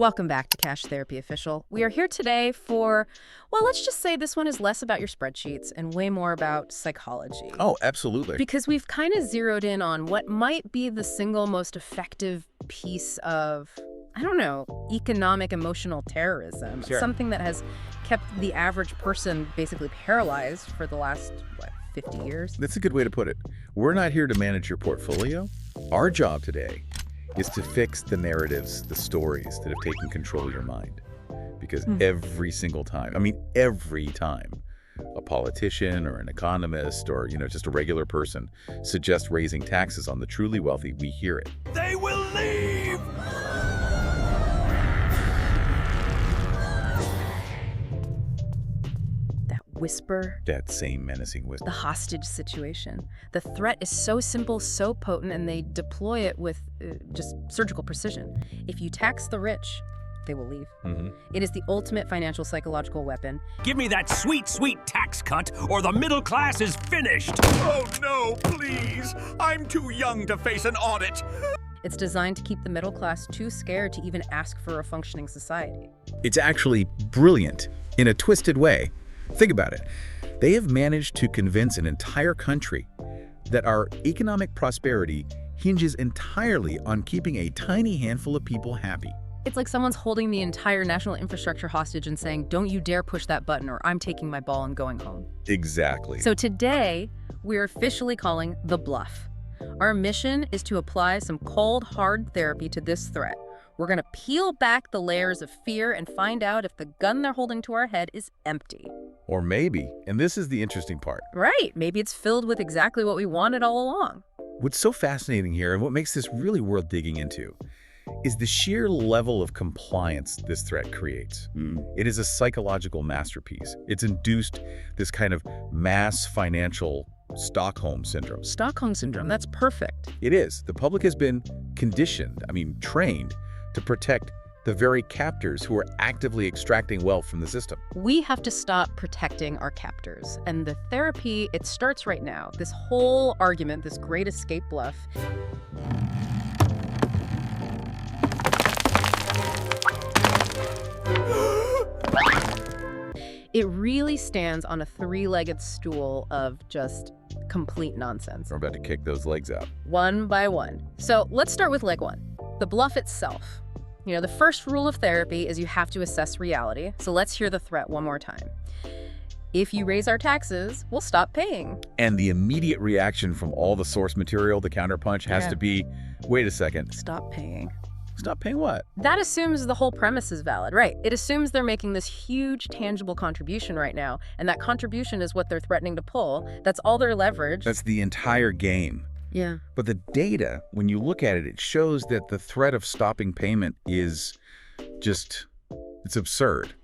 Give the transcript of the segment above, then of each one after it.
Welcome back to Cash Therapy Official. We are here today for, well, let's just say this one is less about your spreadsheets and way more about psychology. Oh, absolutely. Because we've kind of zeroed in on what might be the single most effective piece of, I don't know, economic emotional terrorism. Sure. Something that has kept the average person basically paralyzed for the last, 50 years? That's a good way to put it. We're not here to manage your portfolio. Our job today is to fix the narratives, the stories that have taken control of your mind. Because every single time, every time a politician or an economist or, just a regular person suggests raising taxes on the truly wealthy, we hear it. They will leave! Whisper. That same menacing whisper. The hostage situation. The threat is so simple, so potent, and they deploy it with just surgical precision. If you tax the rich, they will leave. It is the ultimate financial psychological weapon. Give me that sweet, sweet tax cut, or the middle class is finished! Oh no, please! I'm too young to face an audit! It's designed to keep the middle class too scared to even ask for a functioning society. It's actually brilliant in a twisted way. Think about it. They have managed to convince an entire country that our economic prosperity hinges entirely on keeping a tiny handful of people happy. It's like someone's holding the entire national infrastructure hostage and saying, don't you dare push that button or I'm taking my ball and going home. Exactly. So today, we're officially calling the bluff. Our mission is to apply some cold, hard therapy to this threat. We're going to peel back the layers of fear and find out if the gun they're holding to our head is empty. Or maybe, and this is the interesting part. Right. Maybe it's filled with exactly what we wanted all along. What's so fascinating here, and what makes this really worth digging into, is the sheer level of compliance this threat creates. It is a psychological masterpiece. It's induced this kind of mass financial Stockholm syndrome. Stockholm syndrome, that's perfect. It is. The public has been conditioned, trained to protect the very captors who are actively extracting wealth from the system. We have to stop protecting our captors. And the therapy, it starts right now. This whole argument, this great escape bluff. It really stands on a three-legged stool of just complete nonsense. We're about to kick those legs out. One by one. So let's start with leg one, the bluff itself. The first rule of therapy is you have to assess reality. So let's hear the threat one more time. If you raise our taxes, we'll stop paying. And the immediate reaction from all the source material, the counterpunch, has to be, wait a second. Stop paying. Stop paying what? That assumes the whole premise is valid, right? It assumes they're making this huge tangible contribution right now, and that contribution is what they're threatening to pull. That's all their leverage. That's the entire game. Yeah. But the data, when you look at it, it shows that the threat of stopping payment is just, it's absurd.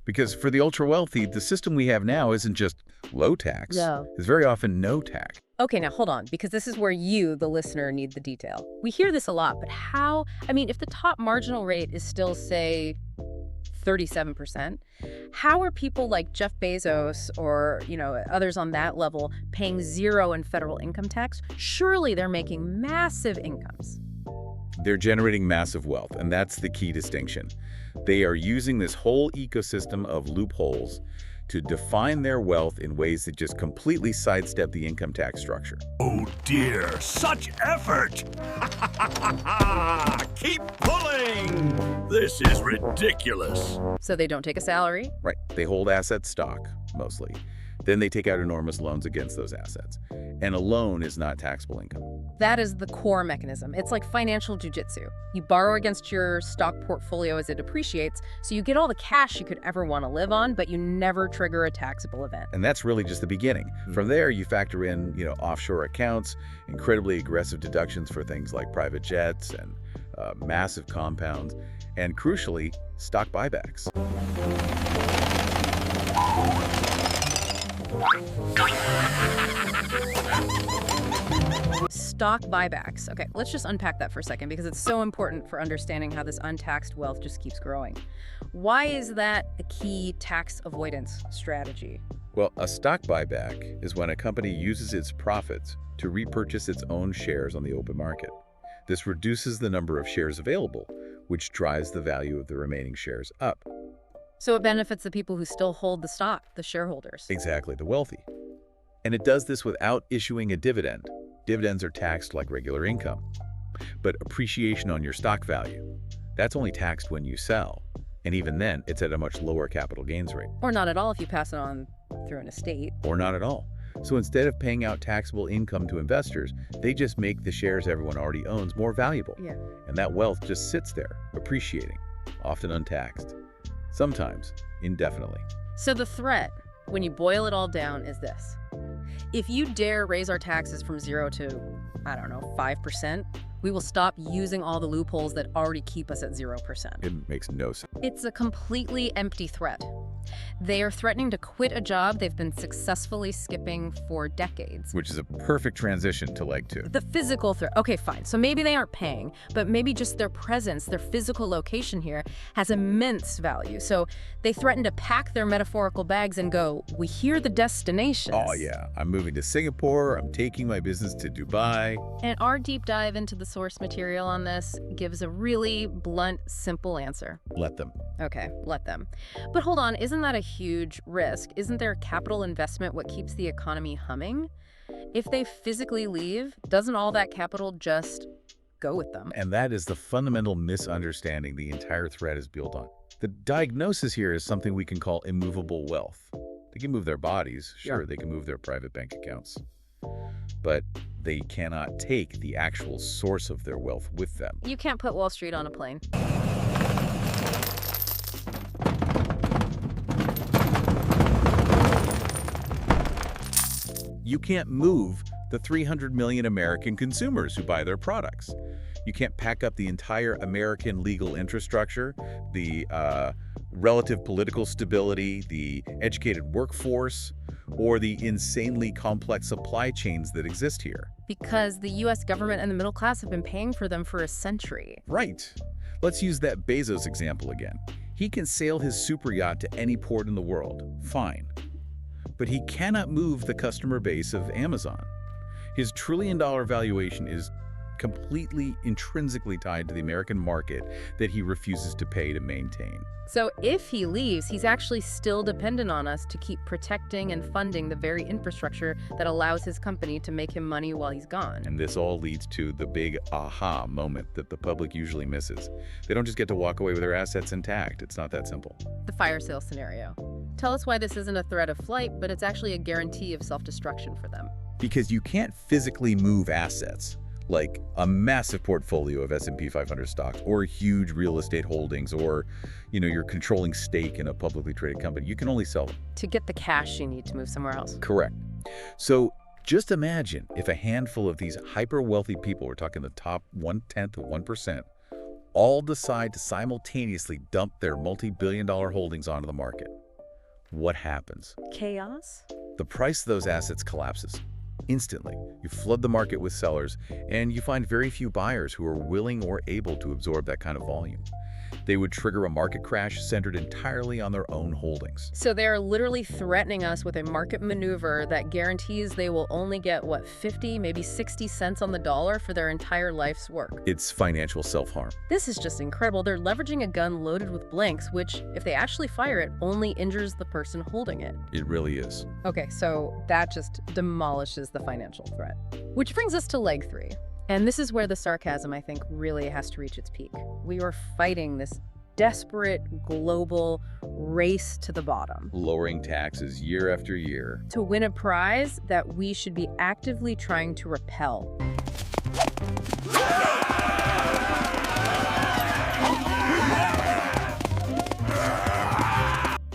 Because for the ultra-wealthy, the system we have now isn't just low tax. No. It's very often no tax. Okay, now hold on, because this is where you, the listener, need the detail. We hear this a lot, but how, if the top marginal rate is still, say, 37%, how are people like Jeff Bezos or, others on that level paying zero in federal income tax? Surely they're making massive incomes. They're generating massive wealth, and that's the key distinction. They are using this whole ecosystem of loopholes to define their wealth in ways that just completely sidestep the income tax structure. Oh dear, such effort! Keep pulling! This is ridiculous. So they don't take a salary? Right. They hold asset stock, mostly. Then they take out enormous loans against those assets. And a loan is not taxable income. That is the core mechanism. It's like financial jujitsu. You borrow against your stock portfolio as it appreciates, so you get all the cash you could ever want to live on, but you never trigger a taxable event. And that's really just the beginning. From there, you factor in, offshore accounts, incredibly aggressive deductions for things like private jets and massive compounds, and crucially, stock buybacks. Stock buybacks. Okay, let's just unpack that for a second because it's so important for understanding how this untaxed wealth just keeps growing. Why is that a key tax avoidance strategy? Well, a stock buyback is when a company uses its profits to repurchase its own shares on the open market. This reduces the number of shares available, which drives the value of the remaining shares up. So it benefits the people who still hold the stock, the shareholders. Exactly, the wealthy. And it does this without issuing a dividend. Dividends are taxed like regular income. But appreciation on your stock value, that's only taxed when you sell. And even then, it's at a much lower capital gains rate. Or not at all if you pass it on through an estate. Or not at all. So instead of paying out taxable income to investors, they just make the shares everyone already owns more valuable. Yeah. And that wealth just sits there, appreciating, often untaxed. Sometimes indefinitely. So the threat, when you boil it all down, is this. If you dare raise our taxes from 0 to, I don't know, 5%, we will stop using all the loopholes that already keep us at 0%. It makes no sense. It's a completely empty threat. They are threatening to quit a job they've been successfully skipping for decades. Which is a perfect transition to leg 2. The physical threat. Okay, fine. So maybe they aren't paying, but maybe just their presence, their physical location here has immense value. So they threaten to pack their metaphorical bags and go, we hear the destinations. Oh yeah, I'm moving to Singapore, I'm taking my business to Dubai. And our deep dive into the source material on this gives a really blunt, simple answer. Let them. Okay, let them. But hold on, isn't that a huge risk? Isn't their capital investment what keeps the economy humming? If they physically leave, doesn't all that capital just go with them? And that is the fundamental misunderstanding the entire thread is built on. The diagnosis here is something we can call immovable wealth. They can move their bodies, sure, they can move their private bank accounts, but they cannot take the actual source of their wealth with them. You can't put Wall Street on a plane. You can't move the 300 million American consumers who buy their products. You can't pack up the entire American legal infrastructure, the relative political stability, the educated workforce, or the insanely complex supply chains that exist here. Because the U.S. government and the middle class have been paying for them for a century. Right. Let's use that Bezos example again. He can sail his super yacht to any port in the world. Fine. But he cannot move the customer base of Amazon. His trillion-dollar valuation is completely intrinsically tied to the American market that he refuses to pay to maintain. So if he leaves, he's actually still dependent on us to keep protecting and funding the very infrastructure that allows his company to make him money while he's gone. And this all leads to the big aha moment that the public usually misses. They don't just get to walk away with their assets intact. It's not that simple. The fire sale scenario. Tell us why this isn't a threat of flight, but it's actually a guarantee of self-destruction for them. Because you can't physically move assets, like a massive portfolio of S&P 500 stocks or huge real estate holdings or, your controlling stake in a publicly traded company. You can only sell them. To get the cash you need to move somewhere else. Correct. So just imagine if a handful of these hyper-wealthy people, we're talking the top 1/10 of 1%, all decide to simultaneously dump their multi-billion-dollar holdings onto the market. What happens? Chaos? The price of those assets collapses. Instantly, you flood the market with sellers, and you find very few buyers who are willing or able to absorb that kind of volume. They would trigger a market crash centered entirely on their own holdings. So they're literally threatening us with a market maneuver that guarantees they will only get, 50, maybe 60 cents on the dollar for their entire life's work. It's financial self-harm. This is just incredible. They're leveraging a gun loaded with blanks, which, if they actually fire it, only injures the person holding it. It really is. Okay, so that just demolishes the financial threat. Which brings us to leg 3. And this is where the sarcasm, I think, really has to reach its peak. We are fighting this desperate global race to the bottom. Lowering taxes year after year. To win a prize that we should be actively trying to repel.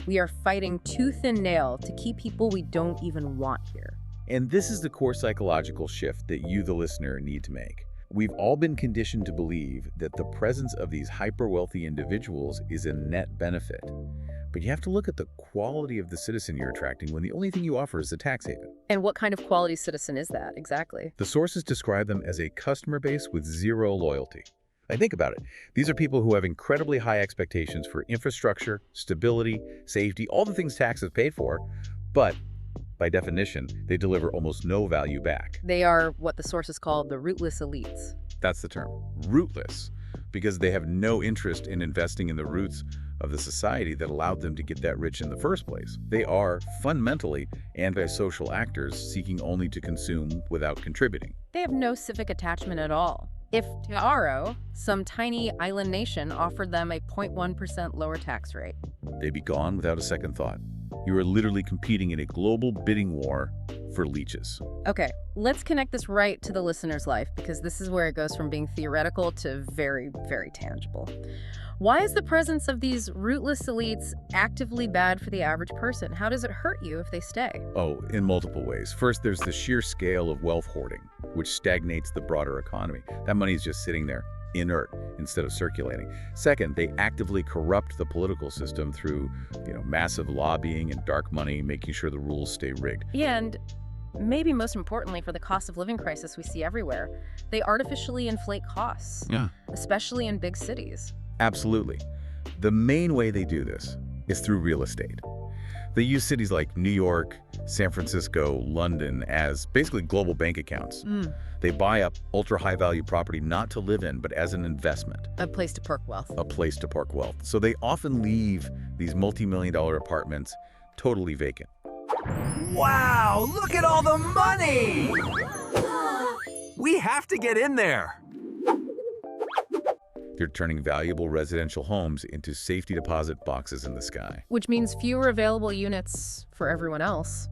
We are fighting tooth and nail to keep people we don't even want here. And this is the core psychological shift that you, the listener, need to make. We've all been conditioned to believe that the presence of these hyper-wealthy individuals is a net benefit. But you have to look at the quality of the citizen you're attracting when the only thing you offer is a tax haven. And what kind of quality citizen is that, exactly? The sources describe them as a customer base with zero loyalty. I think about it. These are people who have incredibly high expectations for infrastructure, stability, safety, all the things taxes paid for, but by definition, they deliver almost no value back. They are what the sources call the rootless elites. That's the term, rootless. because they have no interest in investing in the roots of the society that allowed them to get that rich in the first place. They are fundamentally antisocial actors seeking only to consume without contributing. They have no civic attachment at all. If tomorrow, some tiny island nation offered them a 0.1% lower tax rate, They'd be gone without a second thought. You are literally competing in a global bidding war for leeches. Okay, let's connect this right to the listener's life, because this is where it goes from being theoretical to very, very tangible. Why is the presence of these rootless elites actively bad for the average person? How does it hurt you if they stay? Oh, in multiple ways. First, there's the sheer scale of wealth hoarding, which stagnates the broader economy. That money is just sitting there, inert, instead of circulating. Second, they actively corrupt the political system through, massive lobbying and dark money, making sure the rules stay rigged. Yeah, and maybe most importantly, for the cost of living crisis we see everywhere, they artificially inflate costs, especially in big cities. Absolutely. The main way they do this is through real estate. They use cities like New York, San Francisco, London as basically global bank accounts. They buy up ultra-high-value property not to live in, but as an investment. A place to park wealth. A place to park wealth. So they often leave these multi-million-dollar apartments totally vacant. Wow, look at all the money! We have to get in there. They're turning valuable residential homes into safety deposit boxes in the sky. Which means fewer available units for everyone else,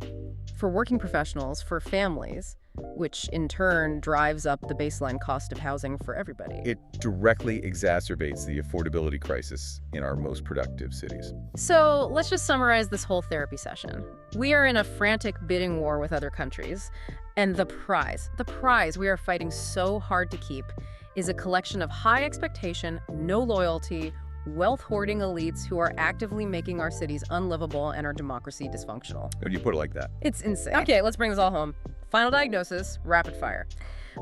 for working professionals, for families, which in turn drives up the baseline cost of housing for everybody. It directly exacerbates the affordability crisis in our most productive cities. So let's just summarize this whole therapy session. We are in a frantic bidding war with other countries, and the prize we are fighting so hard to keep is a collection of high expectation, no loyalty, wealth-hoarding elites who are actively making our cities unlivable and our democracy dysfunctional. When you put it like that. It's insane. Okay, let's bring this all home. Final diagnosis, rapid fire.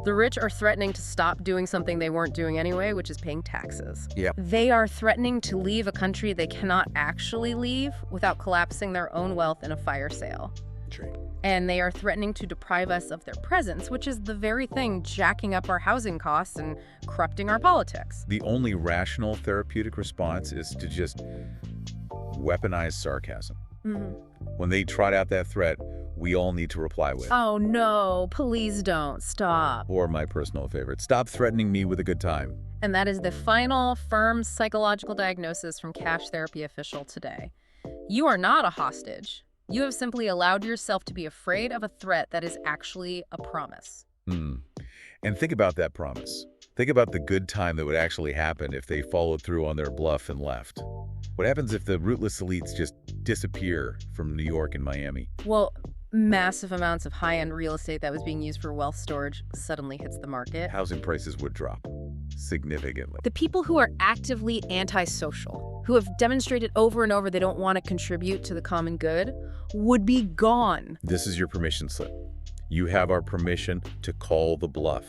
The rich are threatening to stop doing something they weren't doing anyway, which is paying taxes. Yep. They are threatening to leave a country they cannot actually leave without collapsing their own wealth in a fire sale. True. And they are threatening to deprive us of their presence, which is the very thing jacking up our housing costs and corrupting our politics. The only rational therapeutic response is to just weaponize sarcasm. When they trot out that threat, we all need to reply with, "Oh no, please don't, stop." Or my personal favorite, "Stop threatening me with a good time." And that is the final, firm psychological diagnosis from Cash Therapy Official today. You are not a hostage. You have simply allowed yourself to be afraid of a threat that is actually a promise. And think about that promise. Think about the good time that would actually happen if they followed through on their bluff and left. What happens if the rootless elites just disappear from New York and Miami? Well, massive amounts of high-end real estate that was being used for wealth storage suddenly hits the market. Housing prices would drop significantly. The people who are actively antisocial, who have demonstrated over and over they don't want to contribute to the common good, would be gone. This is your permission slip. You have our permission to call the bluff.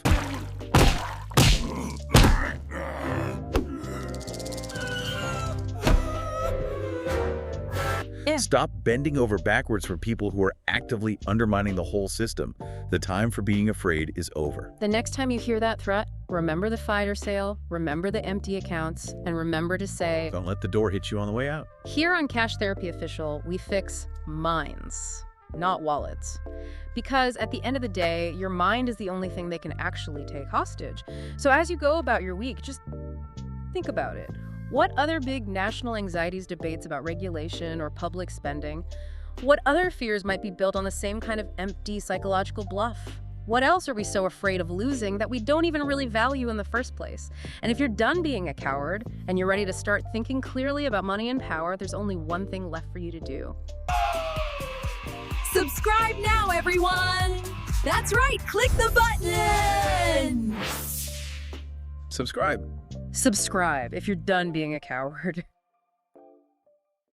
Yeah. Stop bending over backwards for people who are actively undermining the whole system. The time for being afraid is over. The next time you hear that threat, remember the fire sale, remember the empty accounts, and remember to say, Don't let the door hit you on the way out. Here on Cash Therapy Official, we fix minds, not wallets. Because at the end of the day, your mind is the only thing they can actually take hostage. So as you go about your week, just think about it. What other big national anxieties, debates about regulation or public spending? What other fears might be built on the same kind of empty psychological bluff? What else are we so afraid of losing that we don't even really value in the first place? And if you're done being a coward and you're ready to start thinking clearly about money and power, there's only one thing left for you to do. Subscribe now, everyone! That's right, click the button! Subscribe. Subscribe if you're done being a coward.